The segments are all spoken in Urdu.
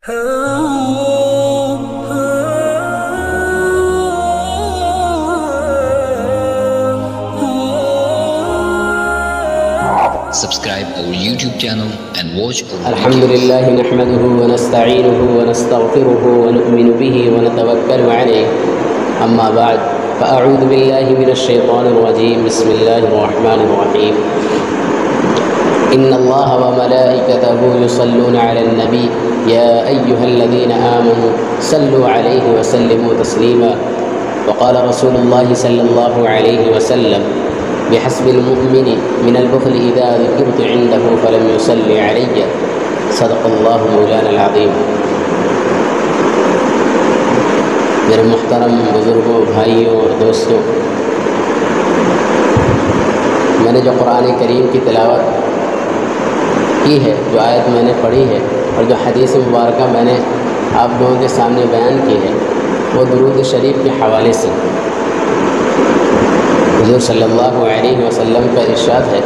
Subscribe our YouTube channel and watch our الحمد لله نحمده ونستعينه ونستغفره ونؤمن به ونتوكل عليه أما بعد فأعوذ بالله من الشيطان الرجيم بسم الله الرحمن الرحيم إن الله وملائكته يصلون على النبي يا أيها الذين آمنوا صلوا عليه وسلموا تسليما وقال رسول الله صلى الله عليه وسلم بحسب المؤمن من البخل إذا ذكرت عنده فلم يصلي علي صدق الله مولانا العظيم۔ میرے محترم بزرگوں، بھائیوں اور دوستوں، میں نے جو قرآن کریم کی تلاوت کی ہے، جو آیت میں نے پڑھی ہے اور جو حدیث مبارکہ میں نے آپ لوگوں کے سامنے بیان کی ہے، وہ درود شریف کے حوالے سے حضور صلی اللہ علیہ وسلم کا ارشاد ہے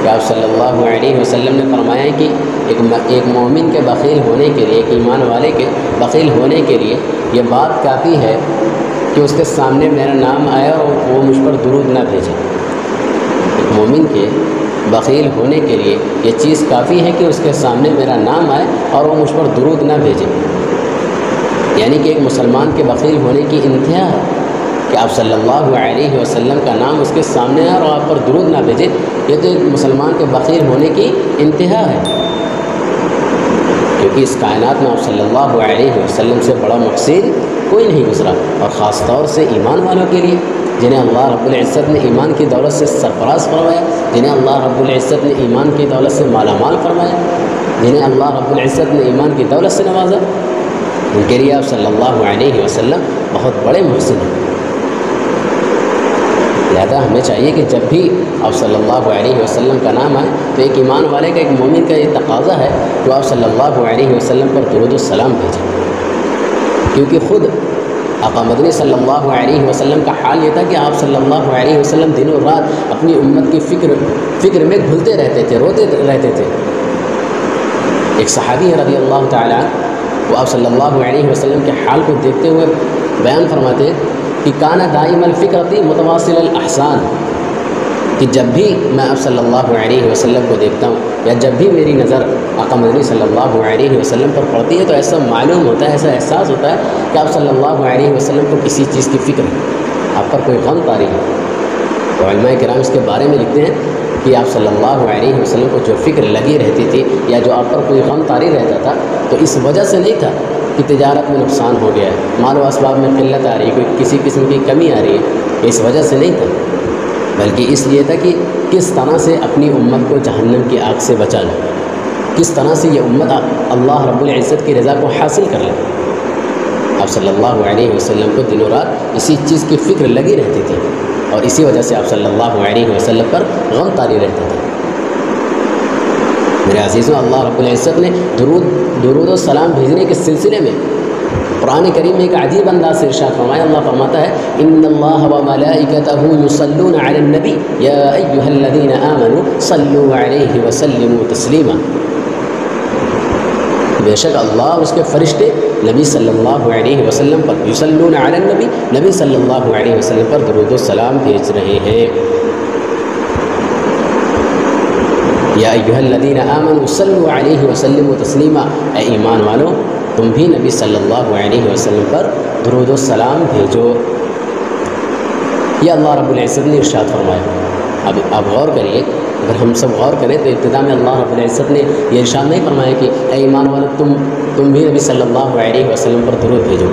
کہ آپ صلی اللہ علیہ وسلم نے فرمایا ہے کہ ایک مومن کے بخیل ہونے کے لیے، ایک ایمان والے کے بخیل ہونے کے لیے یہ بات کافی ہے کہ اس کے سامنے میرا نام آیا اور وہ مجھ پر درود نہ بھیجے۔ ایک مومن کے بخیل ہونے کے لیے یہ چیز کافی ہے کہ اس کے سامنے میرا نام آئے اور وہ مجھ پر درود نہ بھیجے، یعنی کہ ایک مسلمان کے بخیل ہونے کی انتہا ہے کہ آپ صلی اللہ علیہ وسلم کا نام اس کے سامنے ہے اور آپ پر درود نہ بھیجے۔ یہ تو ایک مسلمان کے بخیل ہونے کی انتہا ہے، کیونکہ اس کائنات میں آپ صلی اللہ علیہ وسلم سے بڑا محسن کوئی نہیں گزرا، اور خاص طور سے ایمان والوں کے لیے جنہیں اللہ رب العزت نے ایمان کی دولت سے سرفراز فرمایا، جنہیں اللہ رب العزت نے ایمان کی دولت سے مالا مال فرمایا، جنہیں اللہ رب العزت نے ایمان کی دولت سے نوازا، ان کے لیے آپ صلی اللہ علیہ وسلم بہت بڑے محسن ہیں۔ لہذا ہمیں چاہیے کہ جب بھی آپ صلی اللہ علیہ وسلم کا نام آئے تو ایک ایمان والے کا، ایک مومن کا یہ تقاضا ہے کہ آپ صلی اللہ علیہ وسلم پر درود و سلام بھیجیں، کیونکہ خود آقا مدنی صلی اللہ علیہ وسلم کا حال یہ تھا کہ آپ صلی اللہ علیہ وسلم دن و رات اپنی امت کی فکر میں گھلتے رہتے تھے، روتے رہتے تھے۔ ایک صحابی رضی اللہ تعالیٰ وہ آپ صلی اللہ علیہ وسلم کے حال کو دیکھتے ہوئے بیان فرماتے ہیں کہ کانا دائم الفکرتی متواصل الاحسان، کہ جب بھی میں آپ صلی اللہ علیہ وسلم کو دیکھتا ہوں یا جب بھی میری نظر آقا مدنی صلی اللہ علیہ وسلم پر پڑتی ہے تو ایسا معلوم ہوتا ہے، ایسا احساس ہوتا ہے کہ آپ صلی اللہ علیہ وسلم کو کسی چیز کی فکر ہے، آپ پر کوئی غم طاری ہے۔ تو علماء کرام اس کے بارے میں لکھتے ہیں کہ آپ صلی اللہ علیہ وسلم کو جو فکر لگی رہتی تھی یا جو آپ پر کوئی غم طاری رہتا تھا تو اس وجہ سے نہیں تھا کہ تجارت میں نقصان ہو گیا ہے، مال و اسباب میں قلت آ رہی ہے، کوئی کسی قسم کی کمی آ رہی ہے، اس وجہ سے نہیں تھا، بلکہ اس لیے تھا کہ کس طرح سے اپنی امت کو جہنم کی آگ سے بچا لیں، کس طرح سے یہ امت اللہ رب العزت کی رضا کو حاصل کر لیں۔ آپ صلی اللہ علیہ وسلم کو دن و رات اسی چیز کی فکر لگی رہتی تھی اور اسی وجہ سے آپ صلی اللہ علیہ وسلم پر غم طاری رہتا تھا۔ میرے عزیزوں، اللہ رب العزت نے درود و سلام بھیجنے کے سلسلے میں قرآن کریم میں ایک عجیب انداز سے ارشاد فرمایا۔ اللہ فرماتا ہے ان اللہ وملائکتہ یصلون علی النبی یا ایھا الذین آمنوا صلوا علیہ وسلموا تسلیما، بے شک اللہ اور اس کے فرشتے نبی صلی اللہ علیہ وسلم پر یصلون علی النبی، نبی صلی اللہ علیہ وسلم پر درود و سلام بھیج رہے ہیں۔ یا ایھا الذین آمنوا صلوا علیہ وسلموا تسلیما، اے ایمان والو تم بھی نبی صلی اللہ علیہ وسلم پر درود و سلام بھیجو۔ یہ اللہ رب العزت نے ارشاد فرمایا۔ اب آپ غور کریے، اگر ہم سب غور کریں تو ابتدا میں اللہ رب العزت نے یہ ارشاد نہیں فرمایا کہ اے ایمان والو تم بھی نبی صلی اللہ علیہ وسلم پر درود بھیجو۔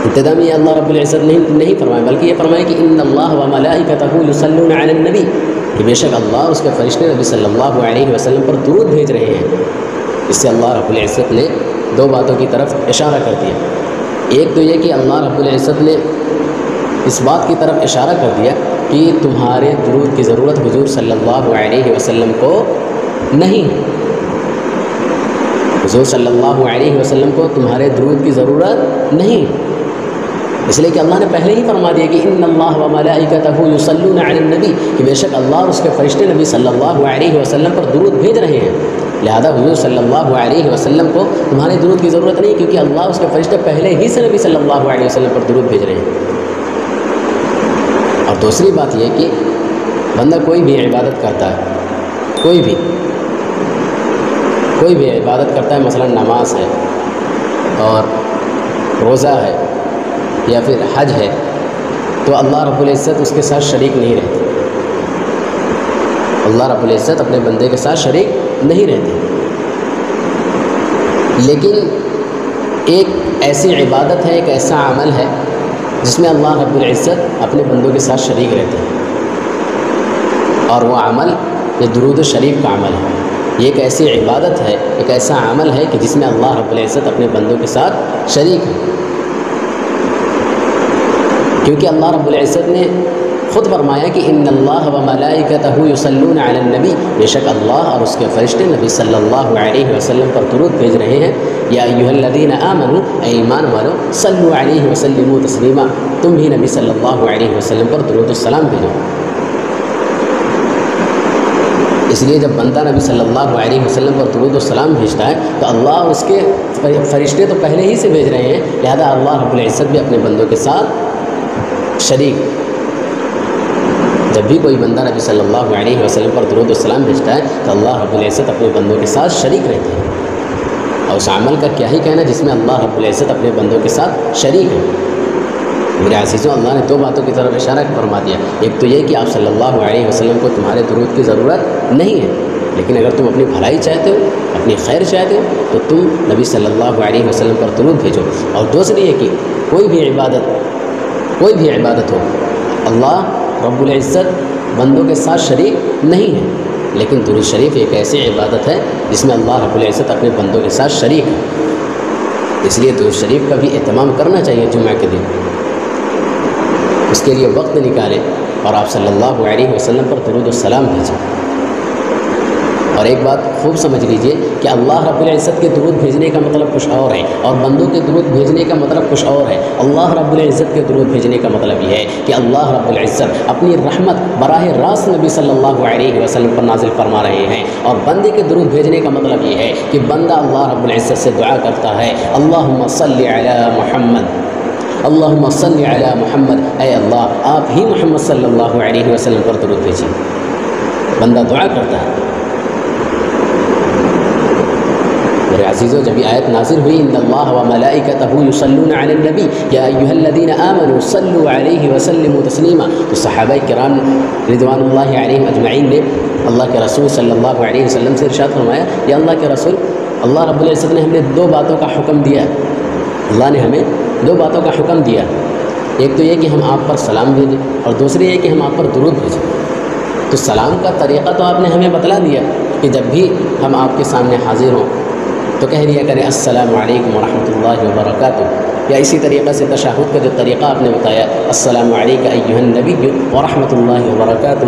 ابتدا میں یہ اللہ رب العزت نہیں فرمایا، بلکہ یہ فرمایا کہ ان اللہ وملائکتہ یصلون علی النبی، کہ بے شک اللہ اور اس کے فرشتے نبی صلی اللہ علیہ وسلم پر درود بھیج رہے ہیں۔ اس سے اللہ رب العزت نے دو باتوں کی طرف اشارہ کر دیا۔ ایک تو یہ کہ اللہ رب العزت نے اس بات کی طرف اشارہ کر دیا کہ تمہارے درود کی ضرورت حضور صلی اللہ علیہ وسلم کو نہیں، حضور صلی اللہ علیہ وسلم کو تمہارے درود کی ضرورت نہیں، اس لیے کہ اللہ نے پہلے ہی فرما دیا کہ ان اللہ وملائکتہ یصلون علی النبی، کہ بے شک اللہ اور اس کے فرشتے نبی صلی اللہ علیہ وسلم پر درود بھیج رہے ہیں۔ لہذا حضور صلی اللہ علیہ وسلم کو تمہارے درود کی ضرورت نہیں، کیونکہ اللہ اس کے فرشتے پہلے ہی سے نبی صلی اللہ علیہ وسلم پر درود بھیج رہے ہیں۔ اور دوسری بات یہ کہ بندہ کوئی بھی عبادت کرتا ہے، کوئی بھی عبادت کرتا ہے، مثلا نماز ہے اور روزہ ہے یا پھر حج ہے، تو اللہ رب العزت اس کے ساتھ شریک نہیں رہتے، اللہ رب العزت اپنے بندے کے ساتھ شریک نہیں رہتے۔ لیکن ایک ایسی عبادت ہے، ایک ایسا عمل ہے جس میں اللہ رب العزت اپنے بندوں کے ساتھ شریک رہتے ہیں، اور وہ عمل یہ درود شریف کا عمل ہے۔ یہ ایک ایسی عبادت ہے، ایک ایسا عمل ہے کہ جس میں اللہ رب العزت اپنے بندوں کے ساتھ شریک ہے، کیونکہ اللہ رب العزت نے خود فرمایا کہ ان اللہ و ملائکتہ یصلون علی النبی، بے شک اللہ اور اس کے فرشتے نبی صلی اللہ علیہ وسلم پر درود بھیج رہے ہیں۔ یا ایھا الذین آمنوا، اے ایمان والو، صلوا علیہ وسلموا تسلیما، تم بھی نبی صلی اللہ علیہ وسلم پر درود السلام بھیجو۔ اس لیے جب بندہ نبی صلی اللہ علیہ وسلم پر درود السلام بھیجتا ہے تو اللہ اور اس کے فرشتے تو پہلے ہی سے بھیج رہے ہیں، لہذا اللہ رب العزت بھی اپنے بندوں کے ساتھ شریک۔ جب بھی کوئی بندہ نبی صلی اللہ علیہ وسلم پر درود السلام بھیجتا ہے تو اللہ رب العزت اپنے بندوں کے ساتھ شریک رہتے ہیں، اور اس عمل کا کیا ہی کہنا جس میں اللہ رب العزت اپنے بندوں کے ساتھ شریک ہے۔ میرے عزیزوں، اللہ نے دو باتوں کی طرف اشارہ فرما دیا، ایک تو یہ کہ آپ صلی اللہ علیہ وسلم کو تمہارے درود کی ضرورت نہیں ہے، لیکن اگر تم اپنی بھلائی چاہتے ہو، اپنی خیر چاہتے ہو، تو تم نبی صلی اللہ علیہ وسلم پر درود بھیجو۔ اور دوسری یہ کہ کوئی بھی عبادت ہو، اللہ رب العزت بندوں کے ساتھ شریک نہیں ہے، لیکن درود شریف ایک ایسی عبادت ہے جس میں اللہ رب العزت اپنے بندوں کے ساتھ شریک ہے۔ اس لیے درود شریف کا بھی اہتمام کرنا چاہیے جمعہ کے دن، اس کے لیے وقت نکالیں اور آپ صلی اللہ علیہ وسلم پر درود السلام بھیجیں۔ اور ایک بات خوب سمجھ لیجئے کہ اللہ رب العزت کے درود بھیجنے کا مطلب کچھ اور ہے، اور بندوں کے درود بھیجنے کا مطلب کچھ اور ہے۔ اللہ رب العزت کے درود بھیجنے کا مطلب یہ ہے کہ اللہ رب العزت اپنی رحمت براہ راست نبی صلی اللہ علیہ وسلم پر نازل فرما رہے ہیں، اور بندے کے درود بھیجنے کا مطلب یہ ہے کہ بندہ اللہ رب العزت سے دعا کرتا ہے، اللہم صلی علی محمد، اللہم صلی علی محمد، اے اللہ آپ ہی محمد صلی اللہ علیہ وسلم پر درود بھیجیے۔ بندہ دعا کرتا ہے۔ میرے عزیزوں، جب یہ آیت نازل ہوئی ان اللہ و ملائکتہ یصلون علی النبی یا ایھا الذین آمنوا صلوا علیہ وسلموا تسلیما، تو صحابہ کرام رضوان اللہ علیہم اجمعین نے اللہ کے رسول صلی اللہ علیہ وسلم سے ارشاد فرمایا، یا اللہ کے رسول، اللہ رب العزت نے ہمیں دو باتوں کا حکم دیا، اللہ نے ہمیں دو باتوں کا حکم دیا، ایک تو یہ کہ ہم آپ پر سلام بھیجیں، اور دوسری یہ کہ ہم آپ پر درود بھیجیں۔ تو سلام کا طریقہ تو آپ نے ہمیں بتلا دیا کہ جب بھی ہم آپ کے سامنے حاضر ہوں تو کہہ دیا کریں السلام علیکم ورحمۃ اللہ وبرکاتہ، یا اسی طریقے سے تشہد کا جو طریقہ آپ نے بتایا، السلام علیک ایھا النبی ورحمۃ اللہ وبرکاتہ،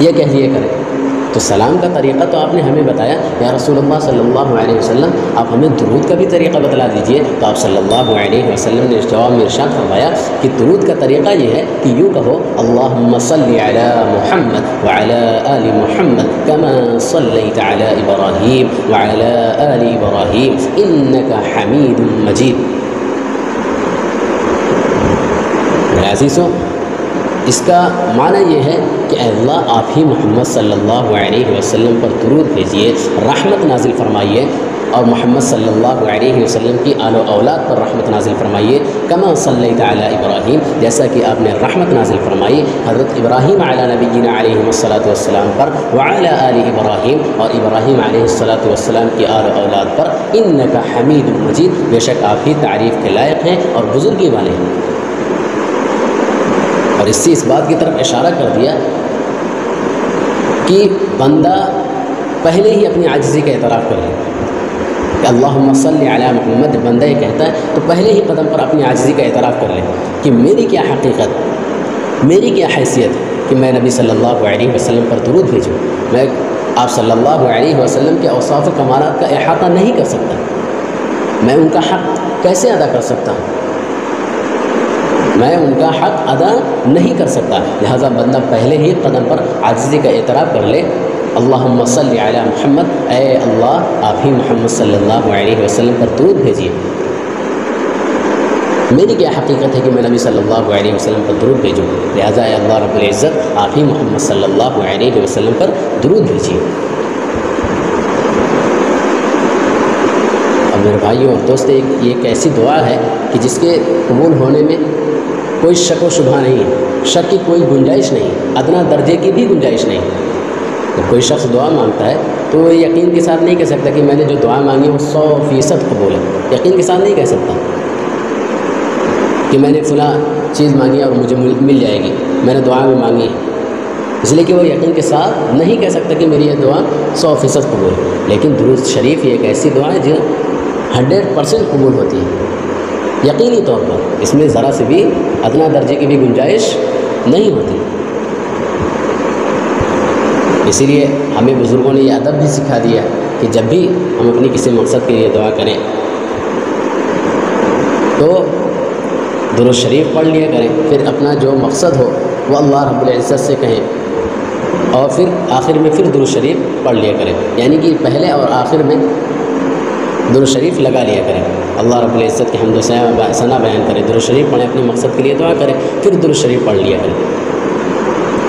یہ کہہ دیا کریں۔ تو سلام کا طریقہ تو آپ نے ہمیں بتایا، یا رسول اللہ صلی اللہ علیہ وسلم آپ ہمیں درود کا بھی طریقہ بتلا دیجئے۔ تو آپ صلی اللہ علیہ وسلم نے اس جواب میں ارشاد فرمایا کہ درود کا طریقہ یہ ہے کہ یوں کہو، اللہم صلی علی محمد وعلی آل محمد کما صلیت علی ابراہیم وعلی آل ابراہیم انک حمید مجید۔ میرے عزیزوں، اس کا معنی یہ ہے کہ اے اللہ آپ ہی محمد صلی اللہ علیہ وسلم پر درود بھیجیے، رحمت نازل فرمائیے، اور محمد صلی اللہ علیہ وسلم کی آل و اولاد پر رحمت نازل فرمائیے، کما صلیت علی ابراہیم، جیسا کہ آپ نے رحمت نازل فرمائی حضرت ابراہیم علی نبینا علیہ الصلاۃ والسلام پر، وعلی آل ابراہیم، اور ابراہیم علیہ الصلاۃ والسلام کی آل و اولاد پر، انک حمید مجید، بے شک آپ ہی تعریف کے لائق ہیں اور بزرگی والے ہیں۔ اور اس سے اس بات کی طرف اشارہ کر دیا کہ بندہ پہلے ہی اپنی عاجزی کا اعتراف کر لے کہ اللہم صلی علی محمد، جب بندہ یہ کہتا ہے تو پہلے ہی قدم پر اپنی عاجزی کا اعتراف کر لے کہ میری کیا حقیقت، میری کیا حیثیت کہ میں نبی صلی اللہ علیہ وسلم پر درود بھیجوں، میں آپ صلی اللہ علیہ وسلم کے اوصاف و کمالات کا احاطہ نہیں کر سکتا، میں ان کا حق کیسے ادا کر سکتا ہوں، میں ان کا حق ادا نہیں کر سکتا۔ لہٰذا بندہ پہلے ہی قدم پر عاجزی کا اعتراف کر لے اللہم صلی علی محمد، اے اللہ آپ ہی محمد صلی اللہ علیہ وسلم پر درود بھیجیے۔ میری کیا حقیقت ہے کہ میں نبی صلی اللہ علیہ وسلم پر درود بھیجوں؟ لہٰذا اے اللہ رب العزت آپ ہی محمد صلی اللہ علیہ وسلم پر درود بھیجیے۔ اب میرے بھائیوں اور دوست، یہ ایک ایسی دعا ہے کہ جس کے قبول ہونے میں کوئی شک و شبہ نہیں ہے، شک کی کوئی گنجائش نہیں، ادنا درجے کی بھی گنجائش نہیں۔ جب کوئی شخص دعا مانگتا ہے تو وہ یقین کے ساتھ نہیں کہہ سکتا کہ میں نے جو دعا مانگی وہ 100% قبول ہے۔ یقین کے ساتھ نہیں کہہ سکتا کہ میں نے فلاں چیز مانگی اور مجھے مل جائے گی، میں نے دعا میں مانگی ہے، اس لیے کہ وہ یقین کے ساتھ نہیں کہہ سکتا کہ میری یہ دعا 100% قبول ہے۔ لیکن درود شریف یہ ایک ایسی دعا ہے جو 100% قبول ہوتی ہے یقینی طور پر، اس میں ذرا سے بھی ادنا درجے کی بھی گنجائش نہیں ہوتی۔ اسی لیے ہمیں بزرگوں نے یہ ادب بھی سکھا دیا کہ جب بھی ہم اپنی کسی مقصد کے لیے دعا کریں تو درود شریف پڑھ لیا کریں، پھر اپنا جو مقصد ہو وہ اللہ رب العزت سے کہیں، اور پھر آخر میں پھر درود شریف پڑھ لیا کریں، یعنی کہ پہلے اور آخر میں درود شریف لگا لیا کریں، اللہ رب العزت کی حمد و ثنا بیان کریں، درود شریف پڑھیں، اپنے مقصد کے لیے دعا کریں، پھر درود شریف پڑھ لیا کریں۔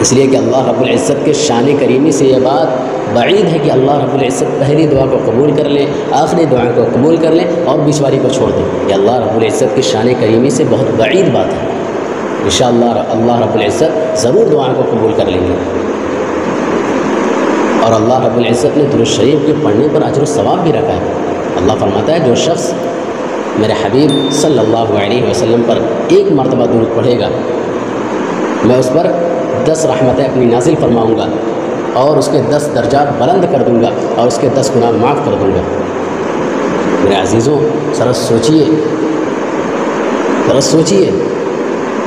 اس لیے کہ اللہ رب العزت کے شان کریمی سے یہ بات بعید ہے کہ اللہ رب العزت پہلی دعا کو قبول کر لیں، آخری دعا کو قبول کر لیں اور بیچ والی کو چھوڑ دیں۔ یہ اللہ رب العزت کی شان کریمی سے بہت بعید بات ہے۔ انشاءاللہ اللہ رب العزت ضرور دعا کو قبول کر لیں گے، اور اللہ رب العزت نے درود شریف کے پڑھنے پر اجر و ثواب بھی رکھا ہے۔ اللہ فرماتا ہے جو شخص میرے حبیب صلی اللہ علیہ وسلم پر ایک مرتبہ درود پڑھے گا، میں اس پر 10 رحمتیں اپنی نازل فرماؤں گا اور اس کے 10 درجات بلند کر دوں گا اور اس کے 10 گناہ معاف کر دوں گا۔ میرے عزیزوں ذرا سوچیے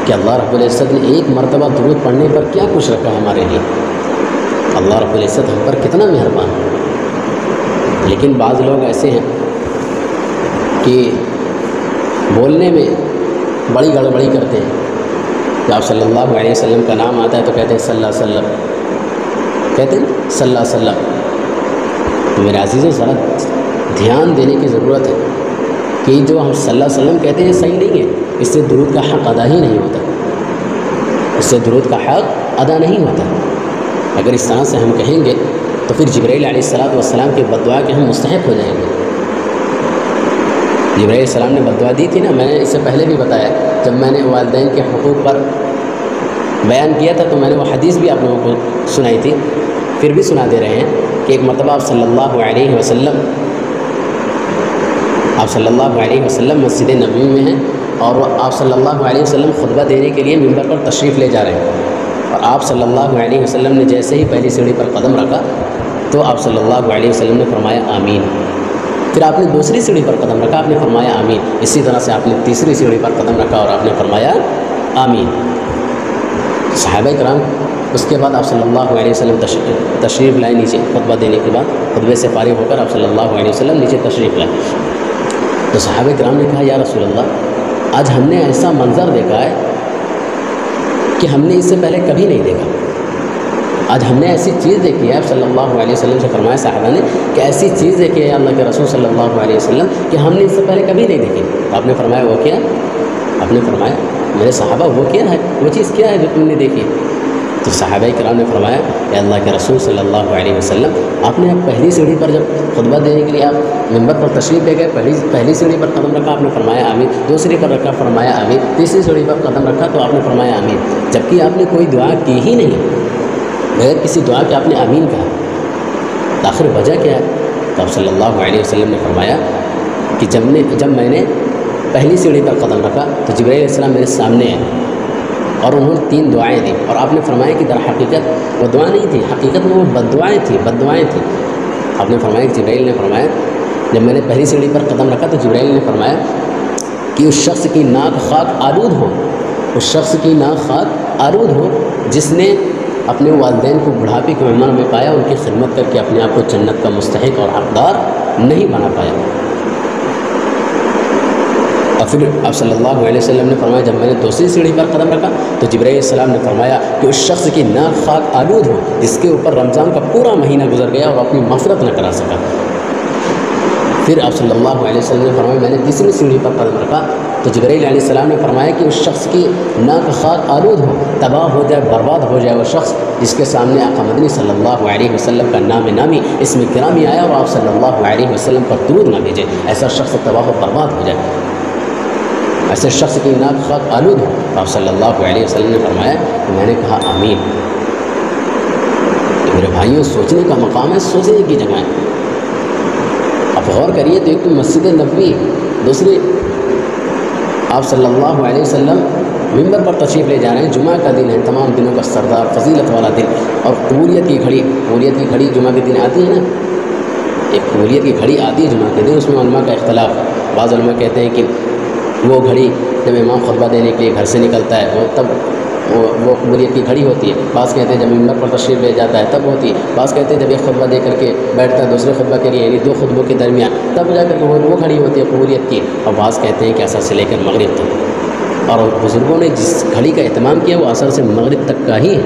کہ اللہ رب العزت نے ایک مرتبہ درود پڑھنے پر کیا کچھ رکھا ہے ہمارے لیے۔ اللہ رب العزت ہم پر کتنا مہربان ہے۔ لیکن بعض لوگ ایسے ہیں کہ بولنے میں بڑی گڑبڑی کرتے ہیں، کہ آپ صلی اللہ علیہ وسلم کا نام آتا ہے تو کہتے ہیں صلی اللہ علیہ وسلم، کہتے ہیں صلی اللہ علیہ وسلم۔ تو میرے عزیزوں ذرا دھیان دینے کی ضرورت ہے کہ جو ہم صلی اللہ علیہ وسلم کہتے ہیں صحیح نہیں ہے، اس سے درود کا حق ادا ہی نہیں ہوتا، اس سے درود کا حق ادا نہیں ہوتا۔ اگر اس طرح سے ہم کہیں گے تو پھر جبرائیل علیہ السلام کے بد دعا کے ہم مستحق ہو جائیں گے۔ جبرائیل علیہ السلام نے بد دعا دی تھی نا، میں نے اس سے پہلے بھی بتایا، جب میں نے والدین کے حقوق پر بیان کیا تھا تو میں نے وہ حدیث بھی آپ لوگوں کو سنائی تھی، پھر بھی سنا دے رہے ہیں کہ ایک مرتبہ آپ صلی اللہ علیہ وسلم مسجد نبوی میں ہیں، اور وہ آپ صلی اللہ علیہ وسلم خطبہ دینے کے لیے ممبر پر تشریف لے جا رہے ہیں، اور آپ صلی اللہ علیہ وسلم نے جیسے ہی پہلی سیڑھی پر قدم رکھا تو آپ صلی اللہ علیہ وسلم نے فرمایا آمین۔ پھر آپ نے دوسری سیڑھی پر قدم رکھا، آپ نے فرمایا آمین۔ اسی طرح سے آپ نے تیسری سیڑھی پر قدم رکھا اور آپ نے فرمایا آمین۔ صحابہ کرام اس کے بعد آپ صلی اللہ علیہ وسلم تشریف لائے نیچے، خطبہ دینے کے بعد خطبے سے فارغ ہو کر آپ صلی اللہ علیہ وسلم نیچے تشریف لائے۔ تو صحابہ کرام نے کہا یا رسول اللہ، آج ہم نے ایسا منظر دیکھا ہے کہ ہم نے اس سے پہلے کبھی نہیں دیکھا، آج ہم نے ایسی چیز دیکھی ہے۔ آپ صلی اللہ علیہ وسلم سے فرمایا صحابہ نے کہ ایسی چیز دیکھی ہے اللہ کے رسول صلی اللہ علیہ وسلم کہ ہم نے اس سے پہلے کبھی نہیں دیکھی۔ آپ نے فرمایا وہ کیا؟ آپ نے فرمایا میرے صحابہ وہ کیا ہے، وہ چیز کیا ہے جو تم نے دیکھی؟ تو صحابہ کرام نے فرمایا کہ اللہ کے رسول صلی اللہ علیہ وسلم، آپ نے پہلی سیڑھی پر جب خطبہ دینے کے لیے آپ ممبر پر تشریف لے گئے، پہلی سیڑھی پر قدم رکھا آپ نے فرمایا آمین، دوسری پر رکھا فرمایا آمین، تیسری سیڑھی پر قدم رکھا تو آپ نے فرمایا آمین، جبکہ آپ نے کوئی دعا کی ہی نہیں، بغیر کسی دعا کے آپ نے آمین کہا۔ آخر وجہ کیا ہے؟ تو آپ صلی اللہ علیہ وسلم نے فرمایا کہ جب میں نے پہلی سیڑھی پر قدم رکھا تو جبرائیل علیہ السلام میرے سامنے آئے اور انہوں نے 3 دعائیں دیں، اور آپ نے فرمایا کہ در حقیقت وہ دعا نہیں تھی، حقیقت میں وہ بد دعائیں تھیں۔ آپ نے فرمایا کہ جبرائیل نے فرمایا جب میں نے پہلی سیڑھی پر قدم رکھا تو جبرائیل نے فرمایا کہ اس شخص کی ناک خاک آلود ہو، اس شخص کی ناک خاک آلود ہو جس نے اپنے والدین کو بڑھاپے کی عمر میں پایا، ان کی خدمت کر کے اپنے آپ کو جنت کا مستحق اور حقدار نہیں بنا پایا۔ اور پھر آپ صلی اللہ علیہ وسلم نے فرمایا جب میں نے دوسری سیڑھی پر قدم رکھا تو جبرائیل علیہ السلام نے فرمایا کہ اس شخص کی ناک خاک آلود ہو جس کے اوپر رمضان کا پورا مہینہ گزر گیا اور اپنی مغفرت نہ کرا سکا۔ پھر آپ صلی اللہ علیہ وسلم نے فرمایا میں نے تیسری سیڑھی پر قدم رکھا تو جبرائیل علیہ السلام نے فرمایا کہ اس شخص کی ناک خاک آلود ہو، تباہ ہو جائے، برباد ہو جائے وہ شخص جس کے سامنے آقا مدنی صلی اللہ علیہ وسلم کا نام نامی اسم گرامی آیا اور آپ صلی اللہ علیہ وسلم پر درود نہ بھیجے، ایسا شخص تباہ و برباد ہو جائے، ایسے شخص کی ناک خاک آلود ہو۔ آپ صلی اللہ علیہ وسلم نے فرمایا کہ میں نے کہا آمین۔ تو میرے بھائیوں، سوچنے کا مقام ہے، سوچنے کی جگہ ہے۔ آپ غور کریے تو ایک تو مسجد نبوی، دوسری آپ صلی اللہ علیہ وسلم ممبر پر تشریف لے جا رہے ہیں، جمعہ کا دن ہے، تمام دنوں کا سردار، فضیلت والا دن، اور قبولیت کی گھڑی جمعہ کے دن آتی ہے نا، ایک قبولیت کی گھڑی آتی ہے جمعہ کے دن، اس میں علماء کا اختلاف ہے۔ بعض علماء کہتے ہیں کہ وہ گھڑی جب امام خطبہ دینے کے لیے گھر سے نکلتا ہے وہ تب وہ قبولیت کی گھڑی ہوتی ہے، بعض کہتے ہیں جب ممبر پر تشریف لے جاتا ہے تب ہوتی ہے، بعض کہتے ہیں جب ایک خطبہ دے کر کے بیٹھتا ہے دوسرے خطبہ کے لیے، یعنی دو خطبوں کے درمیان، تب جا کر کے وہ گھڑی ہوتی ہے قبولیت کی، اور بعض کہتے ہیں کہ عصر سے لے کر مغرب تک، اور بزرگوں نے جس گھڑی کا اہتمام کیا وہ عصر سے مغرب تک کا ہی ہے،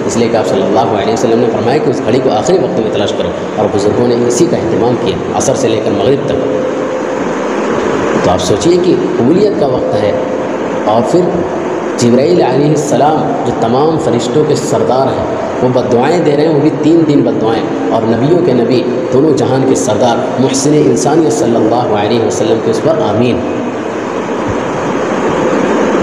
اس لیے کہ آپ صلی اللہ علیہ وسلم نے فرمایا کہ اس گھڑی کو آخری وقت میں تلاش کرو، اور بزرگوں نے اسی کا اہتمام کیا عصر سے لے کر مغرب تک۔ تو آپ سوچئے کہ قبولیت کا وقت ہے، اور پھر جبرائیل علیہ السلام جو تمام فرشتوں کے سردار ہیں وہ بددعائیں دے رہے ہیں، وہ بھی 3 دن بددعائیں، اور نبیوں کے نبی، دونوں جہان کے سردار، محسن انسانیت صلی اللہ علیہ وسلم کے اس پر آمین۔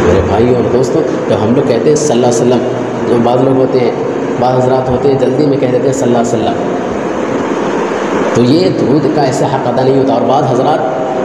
میرے بھائیوں اور دوستوں، جو ہم لوگ کہتے ہیں صلی اللہ علیہ وسلم، جو بعض لوگ ہوتے ہیں، بعض حضرات ہوتے ہیں جلدی میں کہہ دیتے ہیں صلی اللہ علیہ وسلم، تو یہ درود کا ایسا حق ادا نہیں ہوتا، اور بعض حضرات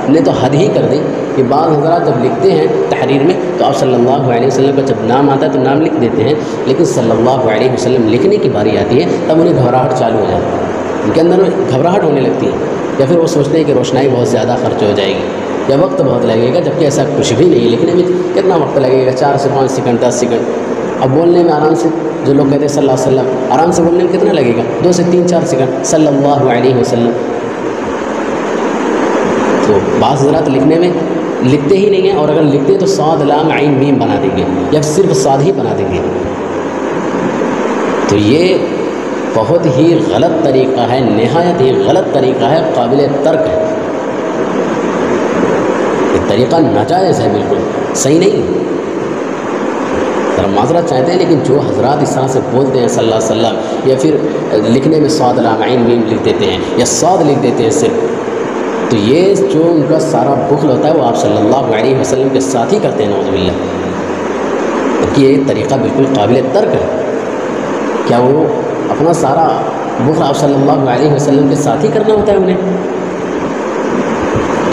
نے تو حد ہی کر دی کہ بعض حضرات جب لکھتے ہیں تحریر میں تو آپ صلی اللہ علیہ وسلم کا جب نام آتا ہے تو نام لکھ دیتے ہیں، لیکن صلی اللہ علیہ وسلم لکھنے کی باری آتی ہے تب انہیں گھبراہٹ چالو ہو جاتی ہے، ان کے اندر گھبراہٹ ہونے لگتی ہے، یا پھر وہ سوچتے ہیں کہ روشنائی بہت زیادہ خرچ ہو جائے گی، یا وقت بہت لگے گا، جبکہ ایسا کچھ بھی نہیں ہے، لکھنے میں کتنا وقت لگے گا، 4 سے 5 سیکنڈ 10 سیکنڈ، اب بولنے میں آرام سے، جو لوگ کہتے ہیں صلی اللہ علیہ وسلم، آرام سے بولنے میں کتنا لگے گا، 2 سے 3 4 سیکنڈ، صلی اللہ علیہ وسلم۔ تو بعض حضرات لکھنے میں لکھتے ہی نہیں ہیں، اور اگر لکھتے ہیں تو صاد لام عین میم بنا دیں گے، یا صرف صاد ہی بنا دیں گے، تو یہ بہت ہی غلط طریقہ ہے، نہایت ہی غلط طریقہ ہے، قابل ترک ہے، یہ طریقہ ناجائز ہے، بالکل صحیح نہیں ہے۔ ذرا معذرت چاہتے ہیں، لیکن جو حضرات اس طرح سے بولتے ہیں صلی اللہ علیہ وسلم، یا پھر لکھنے میں صاد لام عین میم لکھ دیتے ہیں، یا صاد لکھ دیتے ہیں صرف، تو یہ جو ان کا سارا بخل ہوتا ہے وہ آپ صلی اللہ علیہ وسلم کے ساتھ ہی کرتے ہیں، نعوذ باللہ، کہ یہ طریقہ بالکل قابل ترک ہے۔ کیا وہ اپنا سارا بخل آپ صلی اللہ علیہ وسلم کے ساتھ ہی کرنا ہوتا ہے انہیں؟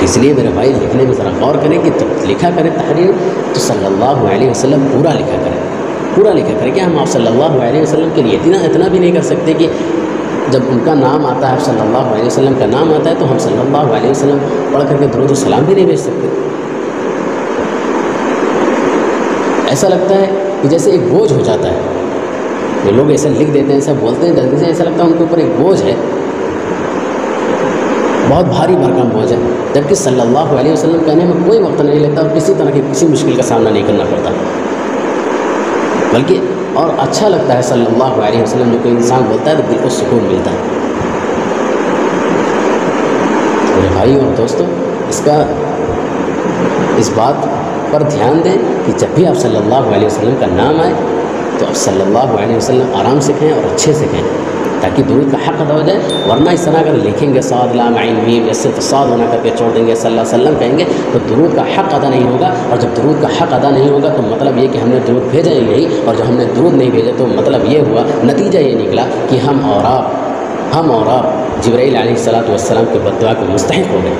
اس لیے میرے بھائی لکھنے میں ذرا غور کریں کہ جب لکھا کریں تحریر تو صلی اللہ علیہ وسلم پورا لکھا کریں، پورا لکھا کریں۔ کیا ہم آپ صلی اللہ علیہ وسلم کے لیے اتنا بھی نہیں کر سکتے کہ جب ان کا نام آتا ہے، صلی اللہ علیہ وسلم کا نام آتا ہے، تو ہم صلی اللہ علیہ وسلم پڑھ کر کے درود و سلام بھی نہیں بھیج سکتے؟ ایسا لگتا ہے کہ جیسے ایک بوجھ ہو جاتا ہے، جو لوگ ایسے لکھ دیتے ہیں، ایسا بولتے ہیں جلدی سے، ایسا لگتا ہے ان کے اوپر ایک بوجھ ہے، بہت بھاری بھرکم بوجھ ہے، جبکہ صلی اللہ علیہ وسلم کہنے میں کوئی وقت نہیں لگتا، اور کسی طرح کی کسی مشکل کا سامنا نہیں کرنا پڑتا، بلکہ اور اچھا لگتا ہے صلی اللہ علیہ وسلم، جو کوئی انسان بولتا ہے تو دل کو سکون ملتا ہے۔ میرے بھائیوں اور دوستوں، اس بات پر دھیان دیں کہ جب بھی آپ صلی اللہ علیہ وسلم کا نام آئے تو آپ صلی اللہ علیہ وسلم آرام سے کہیں اور اچھے سے کہیں، تاکہ درود کا حق ادا ہو جائے، ورنہ اس طرح اگر لکھیں گے صاد لام عین میم، یا صرف صاد ہونا کر کے چھوڑ دیں گے، صلی اللہ علیہ وسلم کہیں گے، تو درود کا حق ادا نہیں ہوگا، اور جب درود کا حق ادا نہیں ہوگا تو مطلب یہ کہ ہم نے درود بھیجا ہی نہیں، اور جب ہم نے درود نہیں بھیجا تو مطلب یہ ہوا، نتیجہ یہ نکلا کہ ہم اور آپ جبرائیل علیہ الصلوۃ والسلام کے بددعا کے مستحق ہو گئے،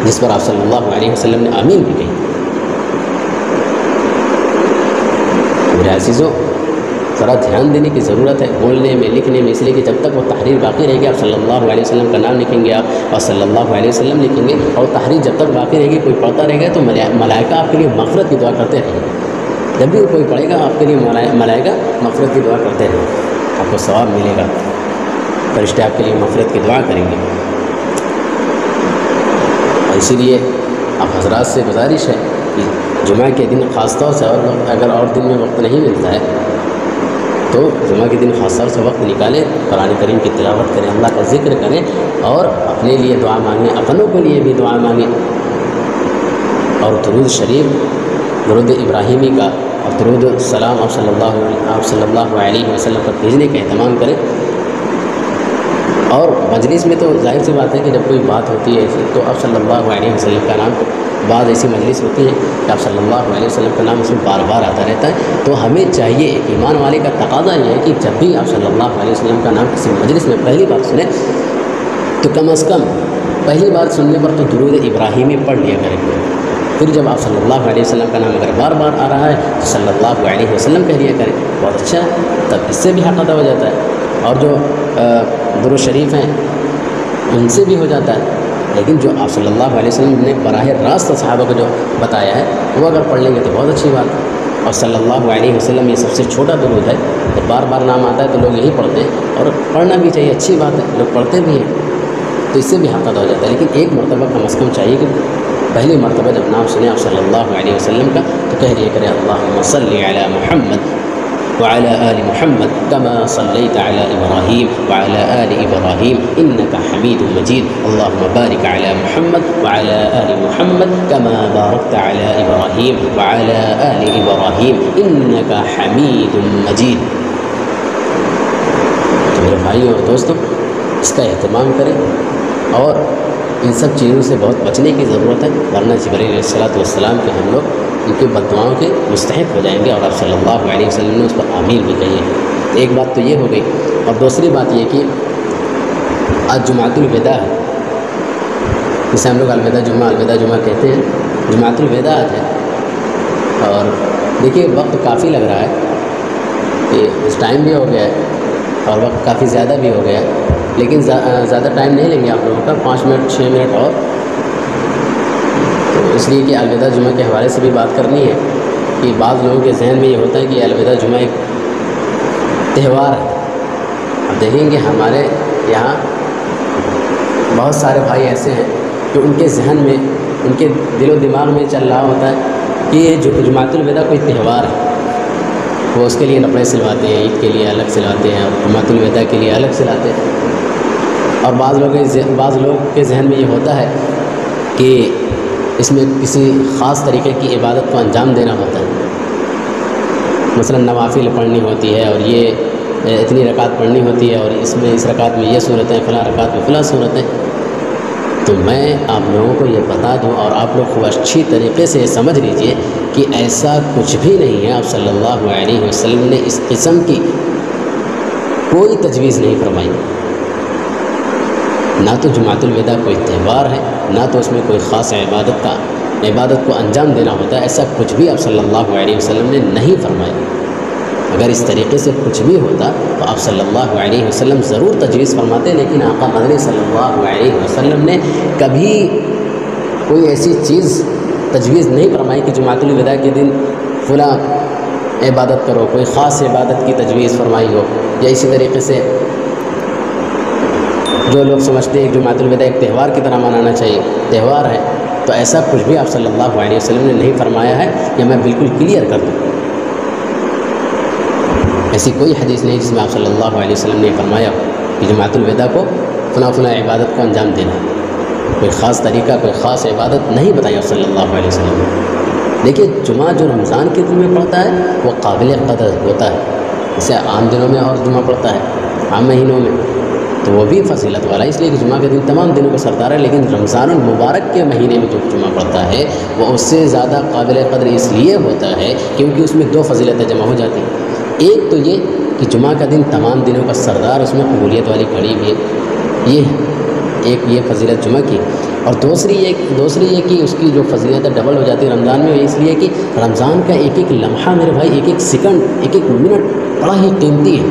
جس پر آپ صلی اللہ علیہ وسلم نے آمین بھی کہی۔ میرے عزیزوں، ذرا دھیان دینے کی ضرورت ہے بولنے میں، لکھنے میں، اس لیے کہ جب تک وہ تحریر باقی رہے گی، آپ صلی اللہ علیہ وسلم کا نام لکھیں گے آپ، اور صلی اللہ علیہ وسلم لکھیں گے، اور تحریر جب تک باقی رہے گی، کوئی پڑھتا رہے گا تو ملائکہ آپ کے لیے مغفرت کی دعا کرتے رہیں گے، جب بھی کوئی پڑھے گا آپ کے لیے ملائکہ مغفرت کی دعا کرتے رہیں گے، آپ کو ثواب ملے گا، فرشتے آپ کے لیے مغفرت کی دعا کریں گے۔ اور اسی لیے اب حضرات سے گزارش ہے کہ جمعہ کے دن خاص طور سے، اور اگر اور دن میں وقت نہیں ملتا ہے تو جمعہ کے دن خاص طور سے وقت نکالیں، قرآن کریم کی تلاوت کریں، اللہ کا ذکر کریں، اور اپنے لیے دعا مانگیں، اپنوں کے لیے بھی دعا مانگیں، اور درود شریف، درود ابراہیمی کا اور درود السلام آپ صلی اللہ علیہ وسلم پر بھیجنے کا اہتمام کریں۔ اور مجلس میں تو ظاہر سی بات ہے کہ جب کوئی بات ہوتی ہے ایسی تو آپ صلی اللہ علیہ وسلم کا نام، بعض ایسی مجلس ہوتی ہے کہ آپ صلی اللہ علیہ وسلم کا نام اس میں بار بار آتا رہتا ہے، تو ہمیں چاہیے، ایک ایمان والے کا تقاضا یہ ہے کہ جب بھی آپ صلی اللہ علیہ وسلم کا نام کسی مجلس میں پہلی بار سنیں تو کم از کم پہلی بار سننے پر تو درود ابراہیمی پڑھ لیا کریں گے، پھر جب آپ صلی اللہ علیہ وسلم کا نام اگر بار بار آ رہا ہے تو صلی اللہ علیہ وسلم کہہ لیا کریں، بہت اچھا ہے، تب اس سے بھی حق ادا ہو جاتا ہے، اور جو درود شریف ہیں ان سے بھی ہو جاتا ہے، لیکن جو آپ صلی اللہ علیہ وسلم نے براہ راست صحابہ کو جو بتایا ہے وہ اگر پڑھ لیں گے تو بہت اچھی بات ہے۔ اور صلی اللہ علیہ وسلم یہ سب سے چھوٹا درود ہے، تو بار بار نام آتا ہے تو لوگ یہی پڑھتے ہیں، اور پڑھنا بھی چاہیے، اچھی بات ہے، لوگ پڑھتے بھی ہیں تو اس سے بھی حق ادا ہو جاتا ہے، لیکن ایک مرتبہ کم از کم چاہیے کہ پہلی مرتبہ جب نام سنیں آپ صلی اللہ علیہ وسلم کا تو کہہ لیا کریں اللہم صلی علی محمد وعلى آل محمد كما صليت على إبراهيم وعلى آل إبراهيم إنك حميد مجيد اللهم بارك على محمد وعلى آل محمد كما باركت على إبراهيم وعلى آل إبراهيم إنك حميد مجيد۔ تو میرے بھائیوں اور دوستوں، اس کا اہتمام کریں، اور ان سب چیزوں سے بہت بچنے کی ضرورت ہے، ورنہ جبرائیل علیہ الصلوۃ والسلام کے ہم لوگ ان کے بددعاؤں کے مستحق ہو جائیں گے، اور آپ صلی اللہ علیہ وسلم نے اس پر آمین بھی کہی ہے۔ ایک بات تو یہ ہو گئی، اور دوسری بات یہ کہ آج جمعۃ الوداع ہے، جسے ہم لوگ الوداع جمعہ کہتے ہیں، جمعۃ الوداع ہے، اور دیکھیے وقت کافی لگ رہا ہے کہ اس ٹائم بھی ہو گیا ہے اور وقت کافی زیادہ بھی ہو گیا ہے، لیکن زیادہ ٹائم نہیں لیں گے آپ لوگوں کا، 5 منٹ 6 منٹ اور، تو اس لیے کہ الوداع جمعہ کے حوالے سے بھی بات کرنی ہے کہ بعض لوگوں کے ذہن میں یہ ہوتا ہے کہ الوداع جمعہ ایک تہوار ہے۔ اب دیکھیں گے ہمارے یہاں بہت سارے بھائی ایسے ہیں کہ ان کے ذہن میں، ان کے دل و دماغ میں چل رہا ہوتا ہے کہ یہ جمعۃ الوداع کوئی تہوار ہے، وہ اس کے لیے کپڑے سلواتے ہیں، عید کے لیے الگ سلواتے ہیں، اور جمعۃ الوداع کے لیے الگ سلاتے ہیں، اور بعض لوگ کے ذہن میں یہ ہوتا ہے کہ اس میں کسی خاص طریقے کی عبادت کو انجام دینا ہوتا ہے، مثلا نوافل پڑھنی ہوتی ہے، اور یہ اتنی رکعت پڑھنی ہوتی ہے، اور اس رکعت میں یہ صورتیں، فلاں رکعت میں فلاں صورتیں۔ تو میں آپ لوگوں کو یہ بتا دوں، اور آپ لوگ خوب اچھی طریقے سے سمجھ لیجئے کہ ایسا کچھ بھی نہیں ہے، آپ صلی اللہ علیہ وسلم نے اس قسم کی کوئی تجویز نہیں فرمائی، نہ تو جمعۃ الوداع کوئی تہوار ہے، نہ تو اس میں کوئی خاص عبادت کو انجام دینا ہوتا ہے، ایسا کچھ بھی آپ صلی اللہ علیہ وسلم نے نہیں فرمایا۔ اگر اس طریقے سے کچھ بھی ہوتا تو آپ صلی اللہ علیہ وسلم ضرور تجویز فرماتے، لیکن آقا مدنی صلی اللہ علیہ وسلم نے کبھی کوئی ایسی چیز تجویز نہیں فرمائی کہ جمعۃ الوداع کے دن فلاں عبادت کرو، کوئی خاص عبادت کی تجویز فرمائی ہو، یا اسی طریقے سے جو لوگ سمجھتے ہیں کہ جمعۃ الوداع ایک تہوار کی طرح منانا چاہیے، تہوار ہے، تو ایسا کچھ بھی آپ صلی اللہ علیہ وسلم نے نہیں فرمایا ہے، یا میں بالکل کلیئر کر دوں، ایسی کوئی حدیث نہیں جس میں آپ صلی اللہ علیہ وسلم نے فرمایا کہ جمعۃ الوداع کو فلاں عبادت کو انجام دینا، کوئی خاص طریقہ، کوئی خاص عبادت نہیں بتائی آپ صلی اللہ علیہ وسلم نے۔ دیکھیے جمعہ جو رمضان کے دن میں پڑتا ہے وہ قابل قدر ہوتا ہے، جیسے عام دنوں میں اور جمعہ پڑتا ہے، عام مہینوں میں، تو وہ بھی فضیلت والا ہے، اس لیے کہ جمعہ کے دن تمام دنوں کا سردار ہے، لیکن رمضان المبارک کے مہینے میں جو جمعہ پڑتا ہے وہ اس سے زیادہ قابل قدر اس لیے ہوتا ہے کیونکہ اس میں 2 فضیلتیں جمع ہو جاتی ہیں۔ ایک تو یہ کہ جمعہ کا دن تمام دنوں کا سردار، اس میں قبولیت والی گھڑی بھی ہے، یہ فضیلت جمعہ کی، اور دوسری یہ کہ اس کی جو فضیلت ڈبل ہو جاتی ہے رمضان میں، اس لیے کہ رمضان کا ایک ایک لمحہ میرے بھائی، ایک ایک سیکنڈ، ایک ایک منٹ بڑا ہی قیمتی ہے،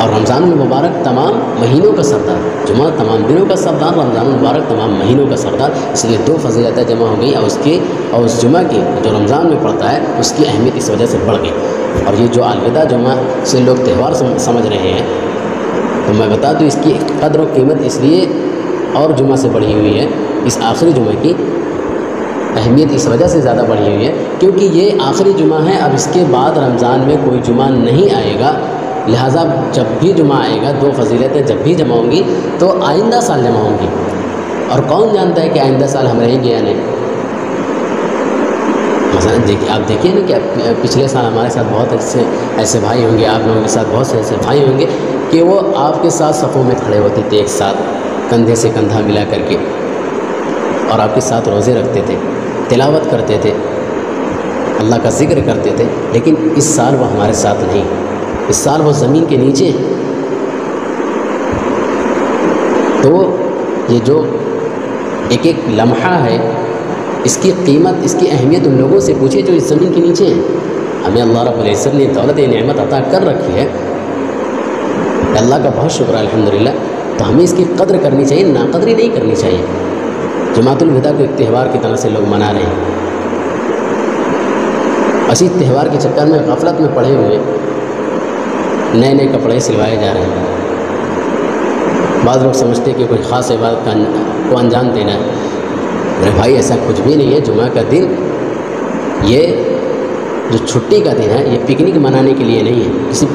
اور رمضان المبارک تمام مہینوں کا سردار، جمعہ تمام دنوں کا سردار، رمضان المبارک تمام مہینوں کا سردار، اس لیے 2 فضیلتیں جمع ہو گئی، اور اس جمعہ کی جو رمضان میں پڑتا ہے اس کی اہمیت اس وجہ سے بڑھ گئی۔ اور یہ جو الوداع جمعہ سے لوگ تہوار سمجھ رہے ہیں، تو میں بتا دوں اس کی قدر و قیمت اس لیے اور جمعہ سے بڑھی ہوئی ہے، اس آخری جمعہ کی اہمیت اس وجہ سے زیادہ بڑھی ہوئی ہے کیونکہ یہ آخری جمعہ ہے، اب اس کے بعد رمضان میں کوئی جمعہ نہیں آئے گا، لہٰذا جب بھی جمعہ آئے گا 2 فضیلتیں جب بھی جمع ہوں گی تو آئندہ سال جمع ہوں گی، اور کون جانتا ہے کہ آئندہ سال ہم رہیں گے یا نہیں۔ مثلا آپ دیکھیے نا کہ پچھلے سال ہمارے ساتھ بہت ایسے بھائی ہوں گے، آپ لوگوں کے ساتھ بہت سے ایسے بھائی ہوں گے کہ وہ آپ کے ساتھ صفوں میں کھڑے ہوتے تھے ایک ساتھ کندھے سے کندھا ملا کر کے، اور آپ کے ساتھ روزے رکھتے تھے، تلاوت کرتے تھے، اللہ کا ذکر کرتے تھے، لیکن اس سال وہ ہمارے ساتھ نہیں، اس سال وہ زمین کے نیچے ہیں۔ تو یہ جو ایک ایک لمحہ ہے، اس کی قیمت، اس کی اہمیت ان لوگوں سے پوچھے جو اس زمین کے نیچے ہیں۔ ہمیں اللہ رب العزت نے دولت نعمت عطا کر رکھی ہے، اللہ کا بہت شکر ہے الحمدللہ، تو ہمیں اس کی قدر کرنی چاہیے، ناقدری نہیں کرنی چاہیے۔ جماعت الوداع کو ایک تہوار کی طرح سے لوگ منا رہے ہیں، اسی تہوار کے چکر میں غفلت میں پڑے ہوئے نئے نئے کپڑے سلوائے جا رہے ہیں۔ بعض لوگ سمجھتے کہ کوئی خاص عبادت کو انجام دینا ہے۔ میرے بھائی ایسا کچھ بھی نہیں ہے۔ جمعہ کا دن یہ جو چھٹی کا دن ہے، یہ پکنک منانے کے لیے نہیں ہے، کسی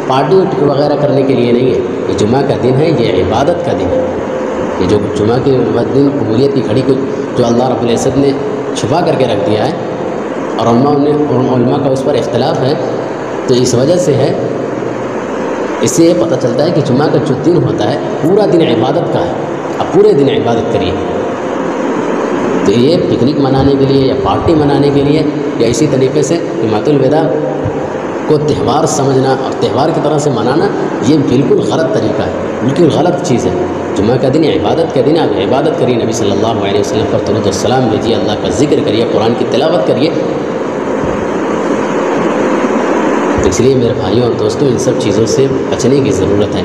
پارٹی وغیرہ کرنے کے لیے نہیں ہے، یہ جمعہ کا دن ہے، یہ عبادت کا دن ہے۔ یہ جو جمعہ کے دن قبولیت کی گھڑی کو جو اللہ رب العزت نے چھپا کر کے رکھ دیا ہے، اور علماء کا اس پر اختلاف ہے، تو اس وجہ سے ہے، اس سے یہ پتہ چلتا ہے کہ جمعہ کا جو دن ہوتا ہے پورا دن عبادت کا ہے، اب پورے دن عبادت کریے۔ تو یہ پکنک منانے کے لیے یا پارٹی منانے کے لیے یا اسی طریقے سے جماعت الوداع کو تہوار سمجھنا اور تہوار کی طرح سے منانا، یہ بالکل غلط طریقہ ہے، بالکل غلط چیز ہے۔ جمعہ کا دن عبادت کا دن، آپ عبادت کریے، نبی صلی اللہ علیہ وسلم پر درود و سلام بھیجیے، اللہ کا ذکر کریے، قرآن کی تلاوت کریے۔ اس لیے میرے بھائیوں اور دوستوں، ان سب چیزوں سے بچنے کی ضرورت ہے۔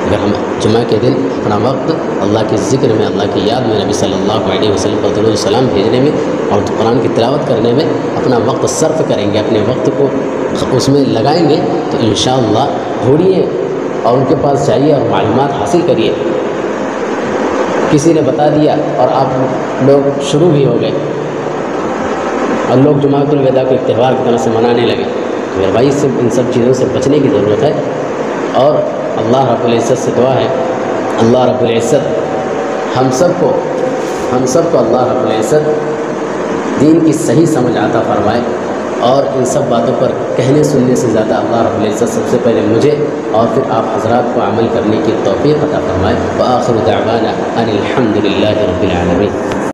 اگر ہم جمعہ کے دن اپنا وقت اللہ کے ذکر میں، اللہ کی یاد میں، نبی صلی اللہ علیہ وسلم پر درود و سلام بھیجنے میں اور قرآن کی تلاوت کرنے میں اپنا وقت صرف کریں گے، اپنے وقت کو اس میں لگائیں گے، تو انشاءاللہ ڈھونڈیے اور ان کے پاس جائیے اور معلومات حاصل کریے۔ کسی نے بتا دیا اور آپ لوگ شروع بھی ہو گئے اور لوگ جماعت الوداع کو ایک تہوار کی طرح سے منانے لگے، تو میرے بھائی ان سب چیزوں سے بچنے کی ضرورت ہے۔ اور اللہ رب العزت سے دعا ہے، اللہ رب العزت ہم سب کو اللہ رب العزت دین کی صحیح سمجھ عطا فرمائے، اور ان سب باتوں پر کہنے سننے سے زیادہ اللہ رب العزت سب سے پہلے مجھے اور پھر آپ حضرات کو عمل کرنے کی توفیق عطا فرمائے۔ وآخر دعوانا ان الحمد للہ رب العالمین۔